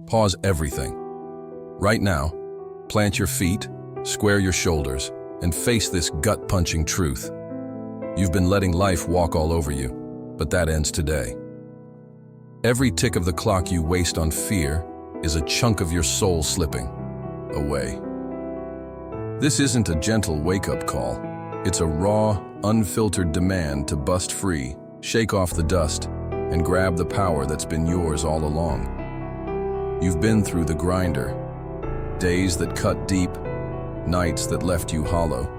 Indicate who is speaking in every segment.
Speaker 1: Pause everything. Right now, plant your feet, square your shoulders, and face this gut-punching truth. You've been letting life walk all over you, but that ends today. Every tick of the clock you waste on fear is a chunk of your soul slipping away. This isn't a gentle wake-up call. It's a raw, unfiltered demand to bust free, shake off the dust, and grab the power that's been yours all along. You've been through the grinder, days that cut deep, nights that left you hollow,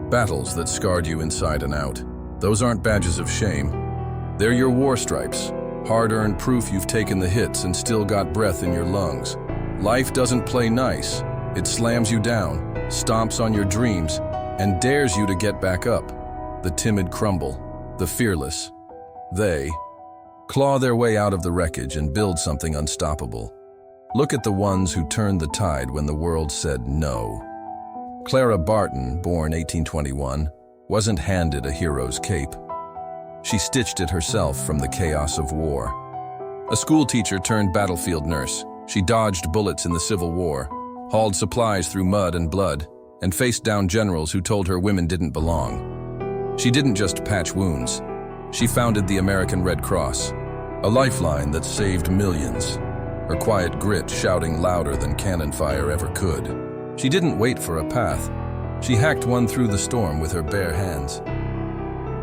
Speaker 1: battles that scarred you inside and out. Those aren't badges of shame. They're your war stripes, hard-earned proof you've taken the hits and still got breath in your lungs. Life doesn't play nice. It slams you down, stomps on your dreams, and dares you to get back up. The timid crumble, the fearless. They claw their way out of the wreckage and build something unstoppable. Look at the ones who turned the tide when the world said no. Clara Barton, born 1821, wasn't handed a hero's cape. She stitched it herself from the chaos of war. A school teacher turned battlefield nurse, she dodged bullets in the Civil War, hauled supplies through mud and blood, and faced down generals who told her women didn't belong. She didn't just patch wounds. She founded the American Red Cross, a lifeline that saved millions, her quiet grit shouting louder than cannon fire ever could. She didn't wait for a path. She hacked one through the storm with her bare hands.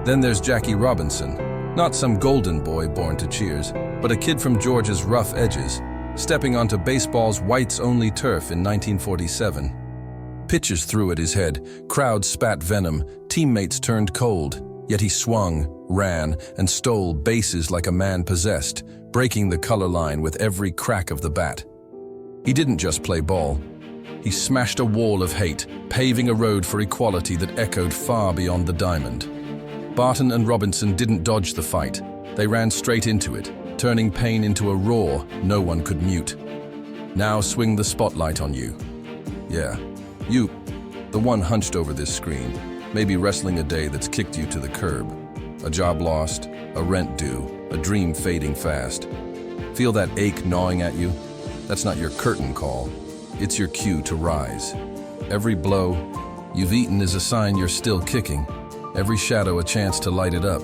Speaker 1: Then there's Jackie Robinson, not some golden boy born to cheers, but a kid from Georgia's rough edges, stepping onto baseball's whites-only turf in 1947. Pitches threw at his head, crowds spat venom, teammates turned cold, yet he swung, ran, and stole bases like a man possessed, breaking the color line with every crack of the bat. He didn't just play ball. He smashed a wall of hate, paving a road for equality that echoed far beyond the diamond. Barton and Robinson didn't dodge the fight. They ran straight into it, turning pain into a roar no one could mute. Now swing the spotlight on you. Yeah, you, the one hunched over this screen, maybe wrestling a day that's kicked you to the curb. A job lost, a rent due, a dream fading fast. Feel that ache gnawing at you? That's not your curtain call. It's your cue to rise. Every blow you've eaten is a sign you're still kicking. Every shadow a chance to light it up.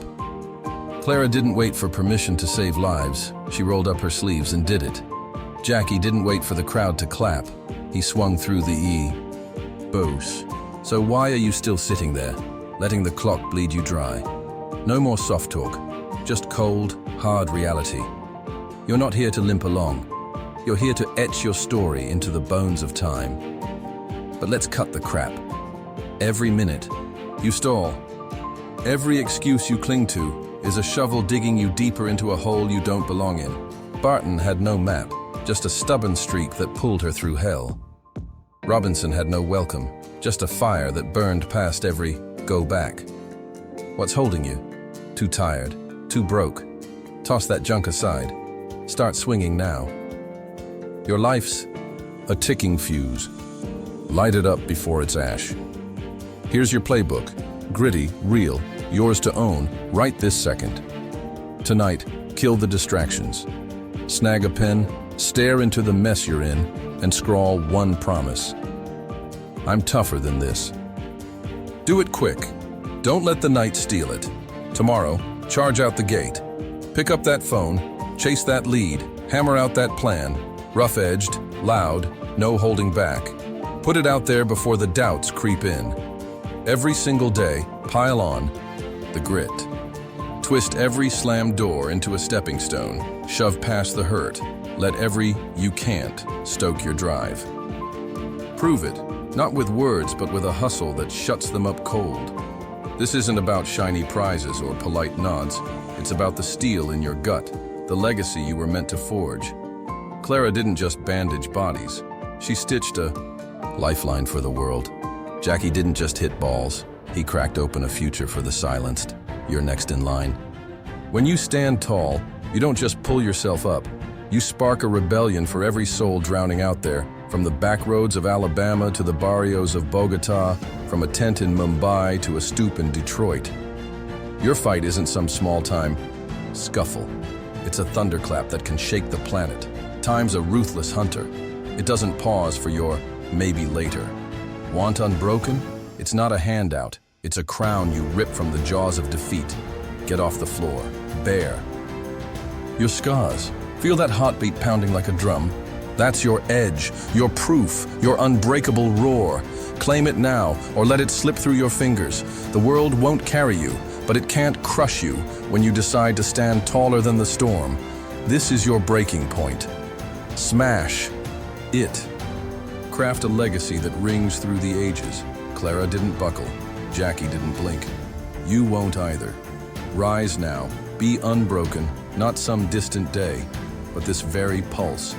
Speaker 1: Clara didn't wait for permission to save lives. She rolled up her sleeves and did it. Jackie didn't wait for the crowd to clap. He swung through the boos. So why are you still sitting there, letting the clock bleed you dry? No more soft talk, just cold, hard reality. You're not here to limp along. You're here to etch your story into the bones of time. But let's cut the crap. Every minute you stall, every excuse you cling to is a shovel digging you deeper into a hole you don't belong in. Barton had no map, just a stubborn streak that pulled her through hell. Robinson had no welcome, just a fire that burned past every go back. What's holding you? Too tired, too broke. Toss that junk aside. Start swinging now. Your life's a ticking fuse. Light it up before it's ash. Here's your playbook. Gritty, real, yours to own right this second. Tonight, kill the distractions. Snag a pen, stare into the mess you're in, and scrawl one promise. I'm tougher than this. Do it quick. Don't let the night steal it. Tomorrow, charge out the gate. Pick up that phone, chase that lead, hammer out that plan. Rough-edged, loud, no holding back. Put it out there before the doubts creep in. Every single day, pile on the grit. Twist every slammed door into a stepping stone. Shove past the hurt. Let every "you can't" stoke your drive. Prove it, not with words, but with a hustle that shuts them up cold. This isn't about shiny prizes or polite nods. It's about the steel in your gut, the legacy you were meant to forge. Clara didn't just bandage bodies. She stitched a lifeline for the world. Jackie didn't just hit balls. He cracked open a future for the silenced. You're next in line. When you stand tall, you don't just pull yourself up. You spark a rebellion for every soul drowning out there, from the back roads of Alabama to the barrios of Bogota, from a tent in Mumbai to a stoop in Detroit. Your fight isn't some small-time scuffle. It's a thunderclap that can shake the planet. Time's a ruthless hunter. It doesn't pause for your maybe later. Want unbroken? It's not a handout. It's a crown you rip from the jaws of defeat. Get off the floor, bare. Your scars. Feel that heartbeat pounding like a drum? That's your edge, your proof, your unbreakable roar. Claim it now, or let it slip through your fingers. The world won't carry you, but it can't crush you when you decide to stand taller than the storm. This is your breaking point. Smash it. Craft a legacy that rings through the ages. Clara didn't buckle. Jackie didn't blink. You won't either. Rise now. Be unbroken, not some distant day, but this very pulse